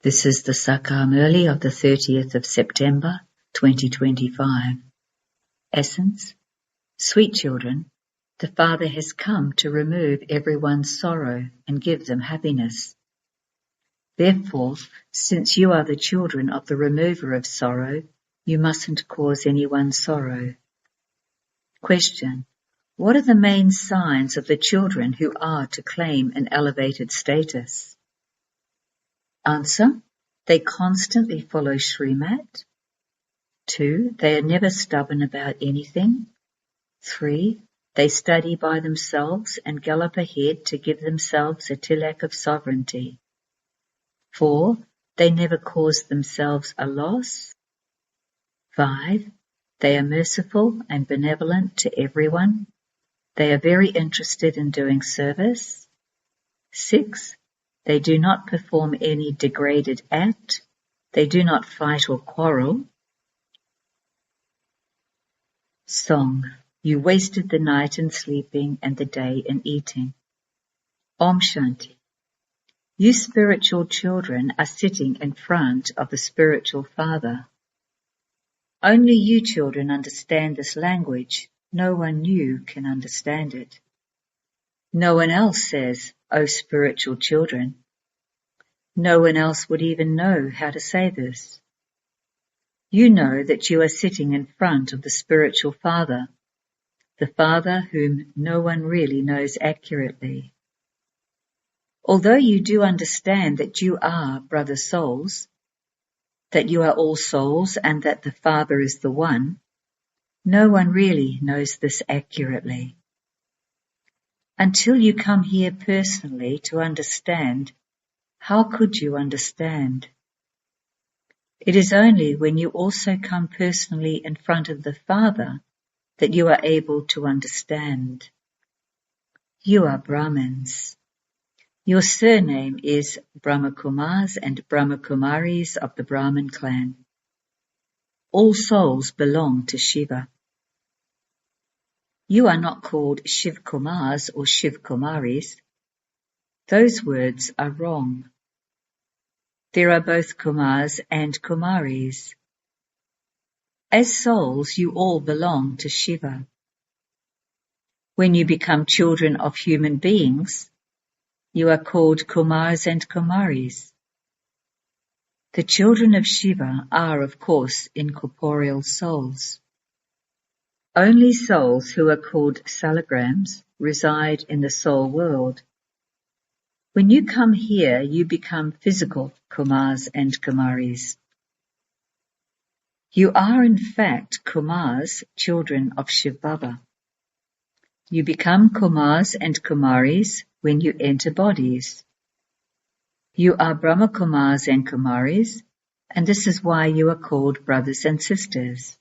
This is the English Murli of the 30th of September 2025. Essence: Sweet children, the Father has come to remove everyone's sorrow and give them happiness. Therefore, since you are the children of the remover of sorrow, you mustn't cause anyone sorrow. Question: What are the main signs of the children who are to claim an elevated status? Answer: They constantly follow Srimat. 2. They are never stubborn about anything. 3. They study by themselves and gallop ahead to give themselves a tilak of sovereignty. 4. They never cause themselves a loss. 5. They are merciful and benevolent to everyone. They are very interested in doing service. 6. They do not perform any degraded act. They do not fight or quarrel. Song: You wasted the night in sleeping and the day in eating. Om Shanti. You spiritual children are sitting in front of the spiritual Father. Only you children understand this language. No one new can understand it. No one else says, "O spiritual children." No one else would even know how to say this. You know that you are sitting in front of the spiritual Father, the Father whom no one really knows accurately. Although you do understand that you are brother souls, that you are all souls and that the Father is the one, no one really knows this accurately. Until you come here personally to understand, how could you understand? It is only when you also come personally in front of the Father that you are able to understand. You are Brahmins. Your surname is Brahmakumars and Brahmakumaris of the Brahmin clan. All souls belong to Shiva. You are not called Shiv Kumars or Shiv Kumaris. Those words are wrong. There are both Kumars and Kumaris. As souls, you all belong to Shiva. When you become children of human beings, you are called Kumars and Kumaris. The children of Shiva are, of course, incorporeal souls. Only souls who are called salagrams reside in the soul world. When you come here, you become physical Kumars and Kumaris. You are in fact Kumars, children of Shiv Baba. You become Kumars and Kumaris when you enter bodies. You are Brahma Kumars and Kumaris, and this is why you are called brothers and sisters.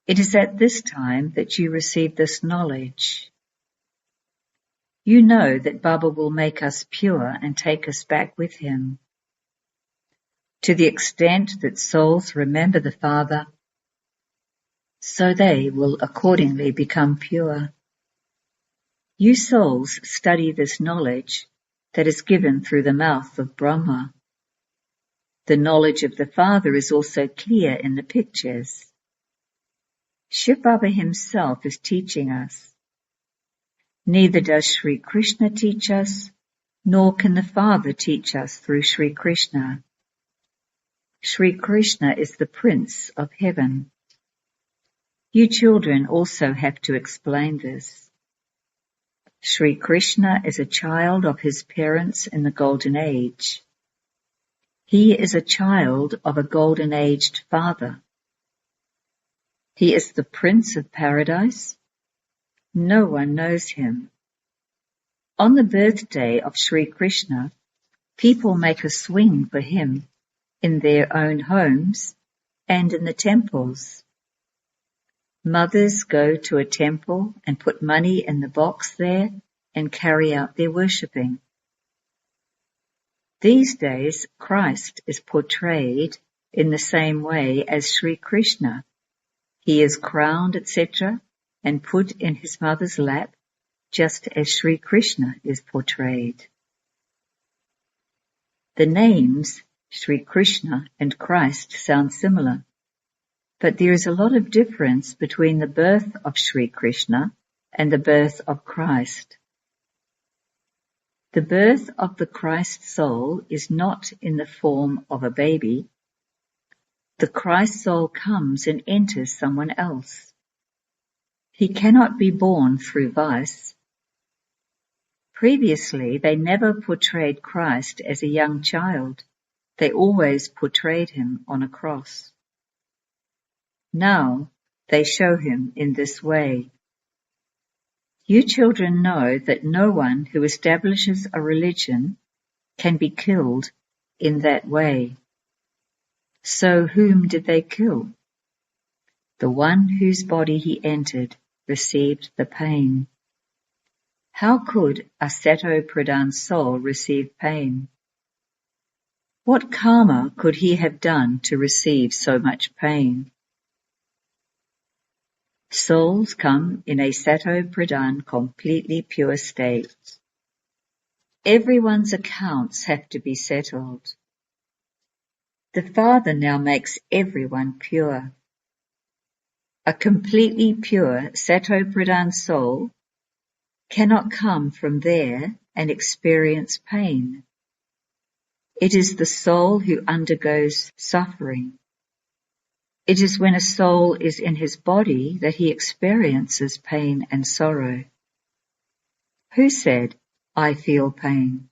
It is at this time that you receive this knowledge. You know that Baba will make us pure and take us back with him. To the extent that souls remember the Father, so they will accordingly become pure. You souls study this knowledge that is given through the mouth of Brahma. The knowledge of the Father is also clear in the pictures. Shiv Baba himself is teaching us. Neither does Sri Krishna teach us, nor can the Father teach us through Sri Krishna. Sri Krishna is the Prince of Heaven. You children also have to explain this. Sri Krishna is a child of his parents in the Golden Age. He is a child of a golden-aged father. He is the Prince of Paradise. No one knows him. On the birthday of Sri Krishna, people make a swing for him in their own homes and in the temples. Mothers go to a temple and put money in the box there and carry out their worshipping. These days, Christ is portrayed in the same way as Sri Krishna. He is crowned, etc., and put in his mother's lap, just as Sri Krishna is portrayed. The names Sri Krishna and Christ sound similar, but there is a lot of difference between the birth of Sri Krishna and the birth of Christ. The birth of the Christ soul is not in the form of a baby. The Christ soul comes and enters someone else. He cannot be born through vice. Previously, they never portrayed Christ as a young child. They always portrayed him on a cross. Now, they show him in this way. You children know that no one who establishes a religion can be killed in that way. So whom did they kill? The one whose body he entered received the pain. How could a Sato Pradhan soul receive pain? What karma could he have done to receive so much pain? Souls come in a Sato Pradhan completely pure state. Everyone's accounts have to be settled. The Father now makes everyone pure. A completely pure Sato Pradhan soul cannot come from there and experience pain. It is the soul who undergoes suffering. It is when a soul is in his body that he experiences pain and sorrow. Who said, "I feel pain"?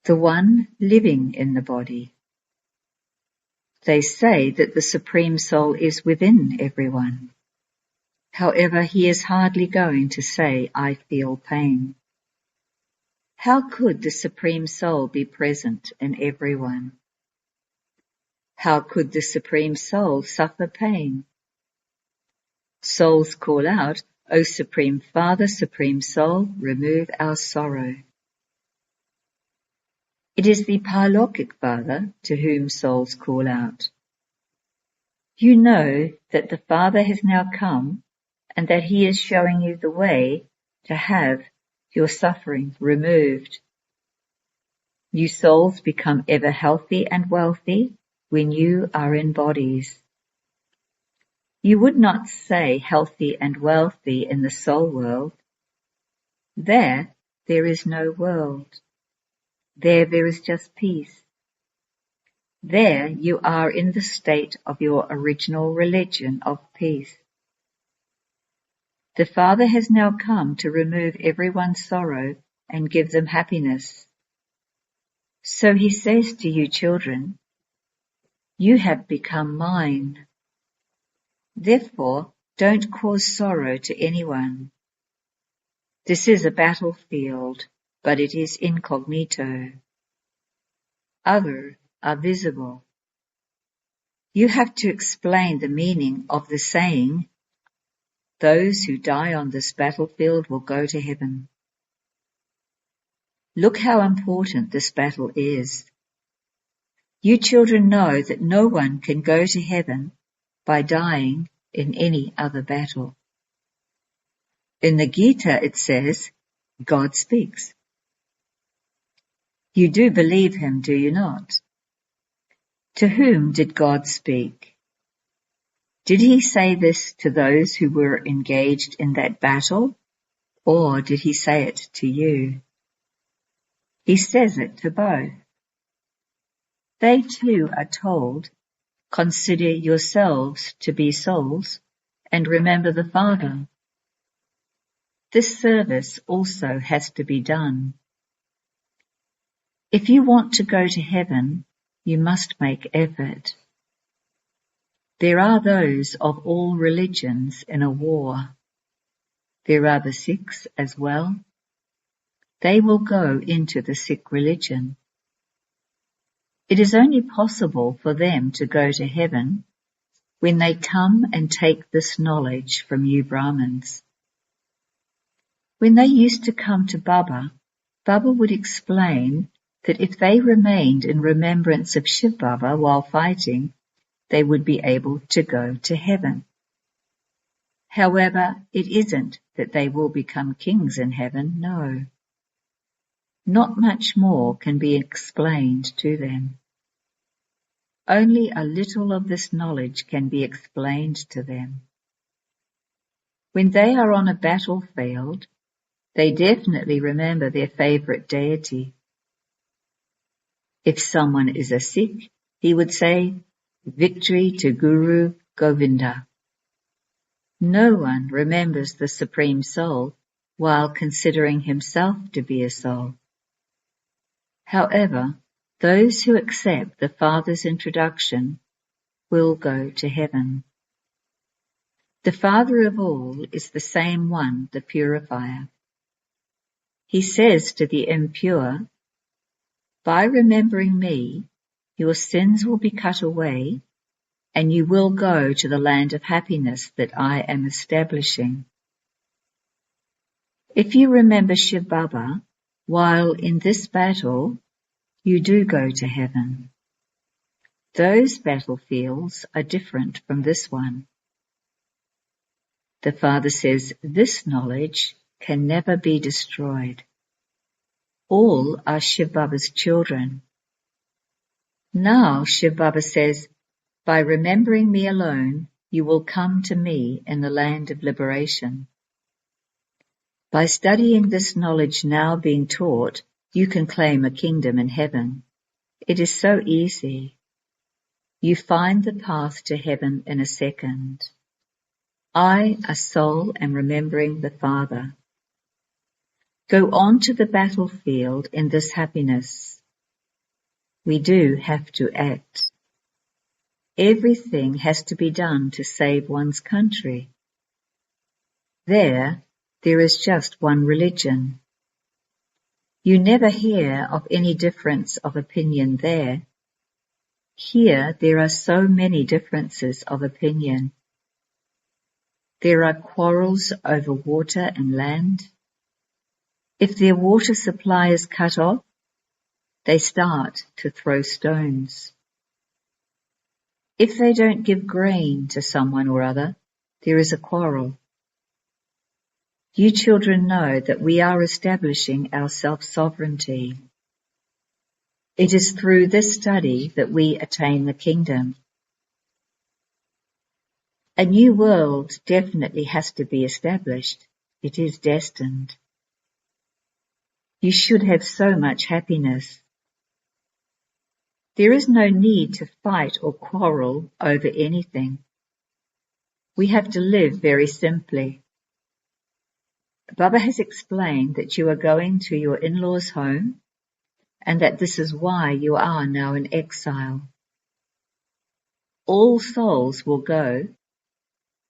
The one living in the body. They say that the Supreme Soul is within everyone. However, he is hardly going to say, "I feel pain." How could the Supreme Soul be present in everyone? How could the Supreme Soul suffer pain? Souls call out, "O Supreme Father, Supreme Soul, remove our sorrow." It is the Paralokic Father to whom souls call out. You know that the Father has now come and that he is showing you the way to have your suffering removed. You souls become ever healthy and wealthy when you are in bodies. You would not say healthy and wealthy in the soul world. There is no world. There is just peace. There you are in the state of your original religion of peace. The Father has now come to remove everyone's sorrow and give them happiness. So he says to you children, "You have become mine. Therefore, don't cause sorrow to anyone. This is a battlefield, but it is incognito. Others are visible. You have to explain the meaning of the saying, 'Those who die on this battlefield will go to heaven.' Look how important this battle is. You children know that no one can go to heaven by dying in any other battle. In the Gita it says, God speaks. You do believe him, do you not? To whom did God speak? Did he say this to those who were engaged in that battle, or did he say it to you? He says it to both. They too are told, consider yourselves to be souls and remember the Father. This service also has to be done. If you want to go to heaven, you must make effort. There are those of all religions in a war. There are the Sikhs as well. They will go into the Sikh religion. It is only possible for them to go to heaven when they come and take this knowledge from you Brahmins. When they used to come to Baba, Baba would explain that if they remained in remembrance of Shiv Baba while fighting, they would be able to go to heaven. However, it isn't that they will become kings in heaven, no. Not much more can be explained to them. Only a little of this knowledge can be explained to them. When they are on a battlefield, they definitely remember their favorite deity. If someone is a Sikh, he would say, "Victory to Guru Govinda." No one remembers the Supreme Soul while considering himself to be a soul. However, those who accept the Father's introduction will go to heaven. The Father of all is the same one, the purifier. He says to the impure, "By remembering me, your sins will be cut away, and you will go to the land of happiness that I am establishing." If you remember Shiv Baba while in this battle, you do go to heaven. Those battlefields are different from this one. The Father says this knowledge can never be destroyed. All are Shiv Baba's children. Now Shiv Baba says, "By remembering me alone, you will come to me in the land of liberation." By studying this knowledge now being taught, you can claim a kingdom in heaven. It is so easy. You find the path to heaven in a second. I, a soul, am remembering the Father. Go on to the battlefield in this happiness. We do have to act. Everything has to be done to save one's country. There is just one religion. You never hear of any difference of opinion there. Here there are so many differences of opinion. There are quarrels over water and land. If their water supply is cut off, they start to throw stones. If they don't give grain to someone or other, there is a quarrel. You children know that we are establishing our self-sovereignty. It is through this study that we attain the kingdom. A new world definitely has to be established. It is destined. You should have so much happiness. There is no need to fight or quarrel over anything. We have to live very simply. Baba has explained that you are going to your in-laws' home and that this is why you are now in exile. All souls will go.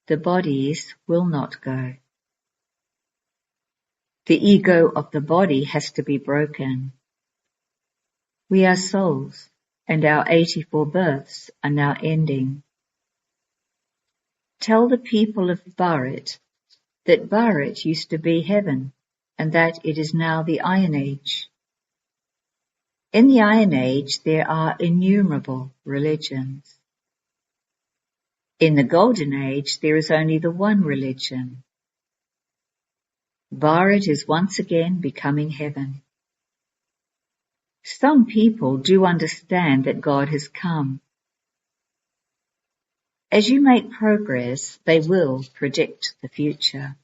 The bodies will not go. The ego of the body has to be broken. We are souls, and our 84 births are now ending. Tell the people of Bharat that Bharat used to be heaven, and that it is now the Iron Age. In the Iron Age there are innumerable religions. In the Golden Age there is only the one religion. Bharat is once again becoming heaven. Some people do understand that God has come. As you make progress, they will predict the future.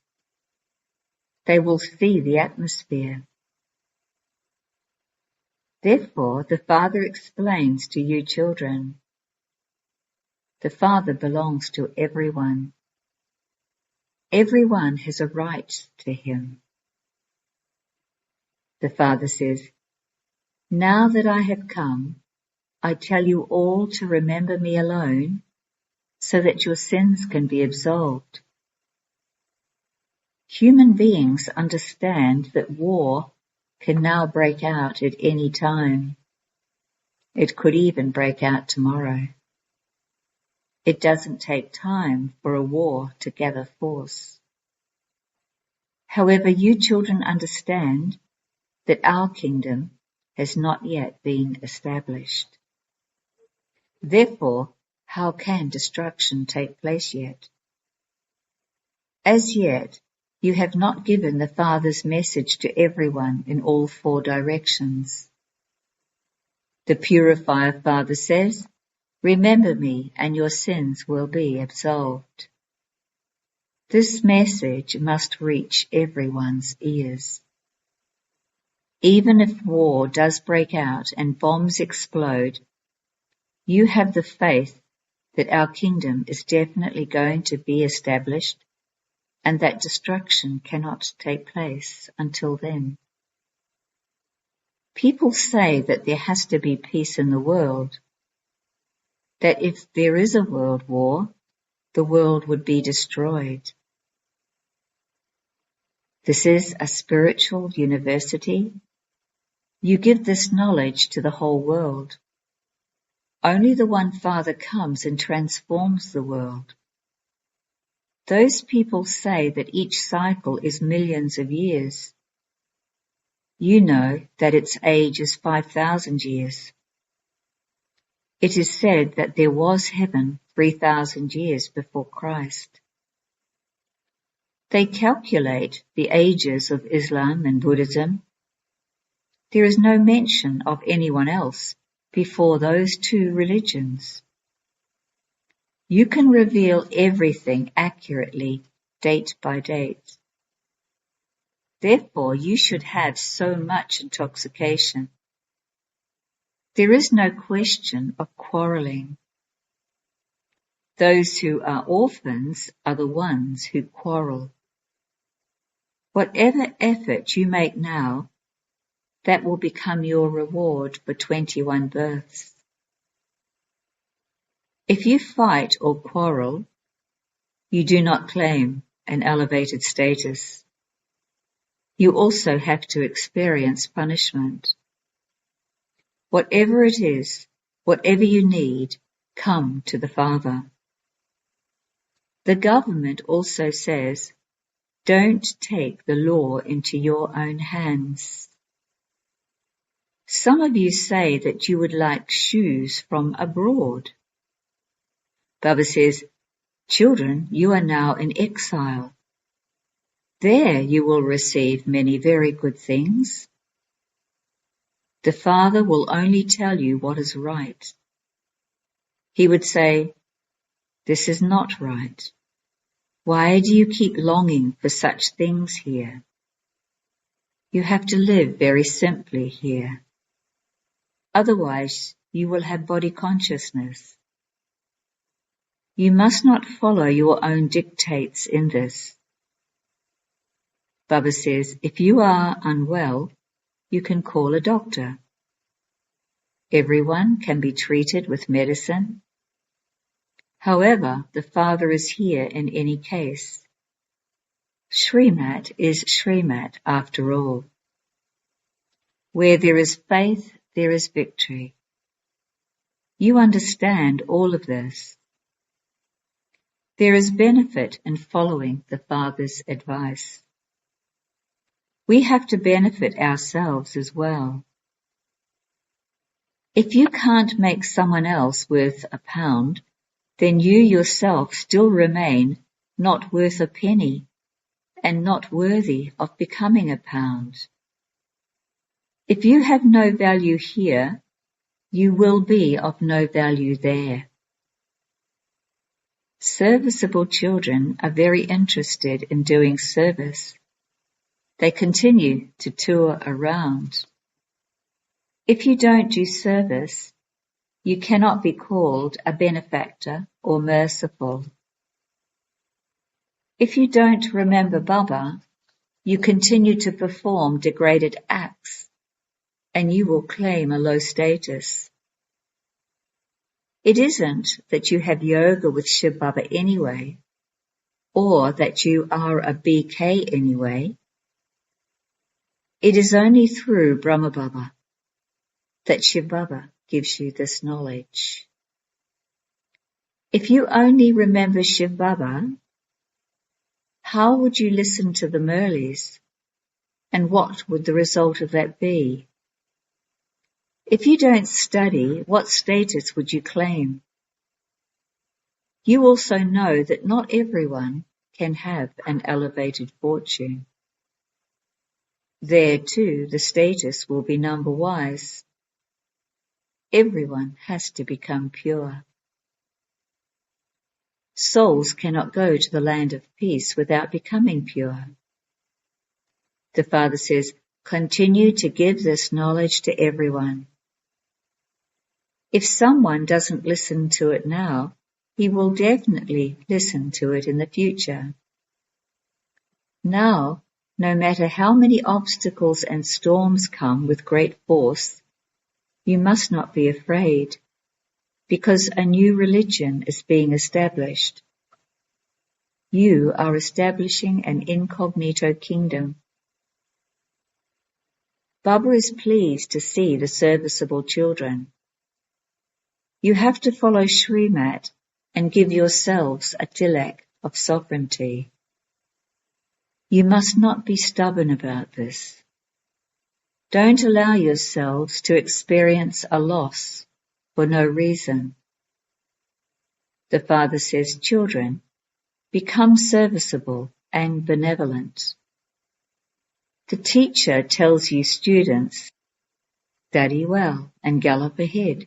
They will see the atmosphere. Therefore, the Father explains to you children. The Father belongs to everyone. Everyone has a right to him. The Father says, "Now that I have come, I tell you all to remember me alone, so that your sins can be absolved." Human beings understand that war can now break out at any time. It could even break out tomorrow. It doesn't take time for a war to gather force. However, you children understand that our kingdom has not yet been established. Therefore, how can destruction take place yet? As yet, you have not given the Father's message to everyone in all 4 directions. The Purifier Father says, "Remember me and your sins will be absolved." This message must reach everyone's ears. Even if war does break out and bombs explode, you have the faith that our kingdom is definitely going to be established and that destruction cannot take place until then. People say that there has to be peace in the world, that if there is a world war, the world would be destroyed. This is a spiritual university. You give this knowledge to the whole world. Only the one Father comes and transforms the world. Those people say that each cycle is millions of years. You know that its age is 5,000 years. It is said that there was heaven 3,000 years before Christ. They calculate the ages of Islam and Buddhism. There is no mention of anyone else before those 2 religions. You can reveal everything accurately, date by date. Therefore, you should have so much intoxication. There is no question of quarreling. Those who are orphans are the ones who quarrel. Whatever effort you make now, that will become your reward for 21 births. If you fight or quarrel, you do not claim an elevated status. You also have to experience punishment. Whatever it is, whatever you need, come to the Father. The government also says, don't take the law into your own hands. Some of you say that you would like shoes from abroad. Baba says, children, you are now in exile. There you will receive many very good things. The Father will only tell you what is right. He would say, this is not right. Why do you keep longing for such things here? You have to live very simply here. Otherwise, you will have body consciousness. You must not follow your own dictates in this. Baba says, if you are unwell, you can call a doctor. Everyone can be treated with medicine. However, the Father is here in any case. Srimat is Srimat after all. Where there is faith, there is victory. You understand all of this. There is benefit in following the Father's advice. We have to benefit ourselves as well. If you can't make someone else worth £1, then you yourself still remain not worth a penny and not worthy of becoming £1. If you have no value here, you will be of no value there. Serviceable children are very interested in doing service. They continue to tour around. If you don't do service, you cannot be called a benefactor or merciful. If you don't remember Baba, you continue to perform degraded acts, and you will claim a low status. It isn't that you have yoga with Shiv Baba anyway, or that you are a BK anyway. It is only through Brahma Baba that Shiv Baba gives you this knowledge. If you only remember Shiv Baba, how would you listen to the Murlis, and what would the result of that be? If you don't study, what status would you claim? You also know that not everyone can have an elevated fortune. There too, the status will be number-wise. Everyone has to become pure. Souls cannot go to the land of peace without becoming pure. The Father says, continue to give this knowledge to everyone. If someone doesn't listen to it now, he will definitely listen to it in the future. Now, no matter how many obstacles and storms come with great force, you must not be afraid, because a new religion is being established. You are establishing an incognito kingdom. Baba is pleased to see the serviceable children. You have to follow Srimat and give yourselves a tilak of sovereignty. You must not be stubborn about this. Don't allow yourselves to experience a loss for no reason. The Father says, children, become serviceable and benevolent. The teacher tells you students, study well and gallop ahead.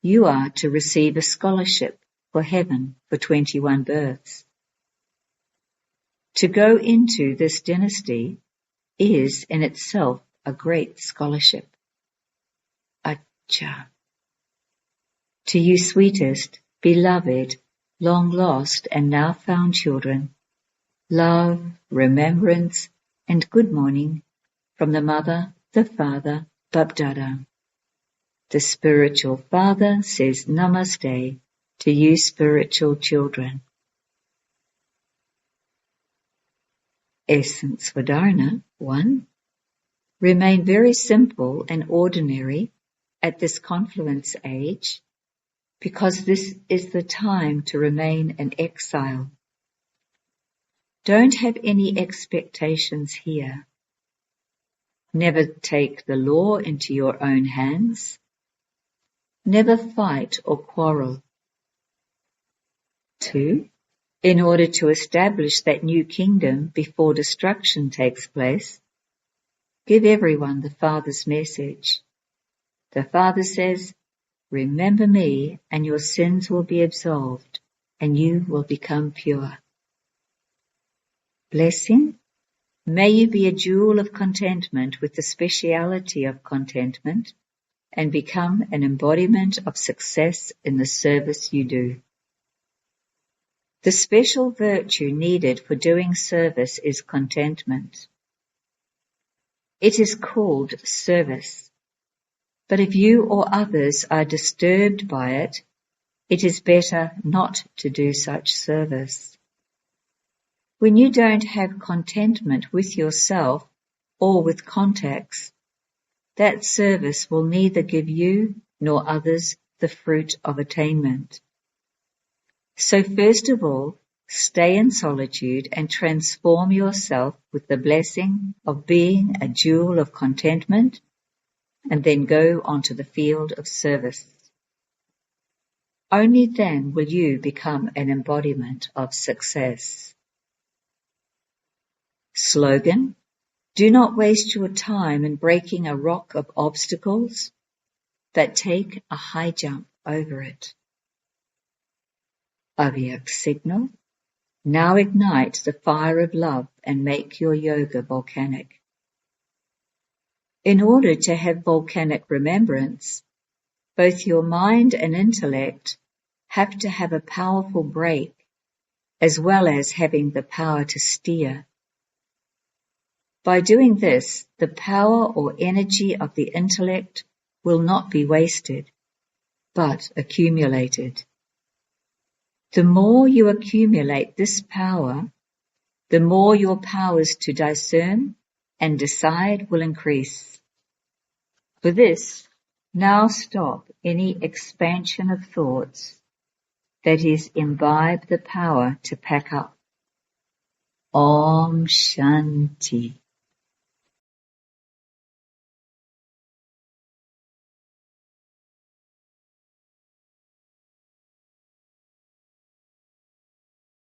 You are to receive a scholarship for heaven for 21 births. To go into this dynasty is in itself a great scholarship. Acha. To you sweetest, beloved, long lost and now found children, love, remembrance, and good morning from the Mother, the Father, Babdada. The spiritual Father says Namaste to you spiritual children. Essence for Dharana 1. Remain very simple and ordinary at this confluence age, because this is the time to remain an exile. Don't have any expectations here. Never take the law into your own hands. Never fight or quarrel. 2. In order to establish that new kingdom before destruction takes place, give everyone the Father's message. The Father says, remember me and your sins will be absolved and you will become pure. Blessing. May you be a jewel of contentment with the speciality of contentment and become an embodiment of success in the service you do. The special virtue needed for doing service is contentment. It is called service, but if you or others are disturbed by it, it is better not to do such service. When you don't have contentment with yourself or with contacts, that service will neither give you nor others the fruit of attainment. So first of all, stay in solitude and transform yourself with the blessing of being a jewel of contentment, and then go onto the field of service. Only then will you become an embodiment of success. Slogan: do not waste your time in breaking a rock of obstacles, but take a high jump over it. Avyak signal: now ignite the fire of love and make your yoga volcanic. In order to have volcanic remembrance, both your mind and intellect have to have a powerful brake, as well as having the power to steer. By doing this, the power or energy of the intellect will not be wasted, but accumulated. The more you accumulate this power, the more your powers to discern and decide will increase. For this, now stop any expansion of thoughts, that is, imbibe the power to pack up. Om Shanti.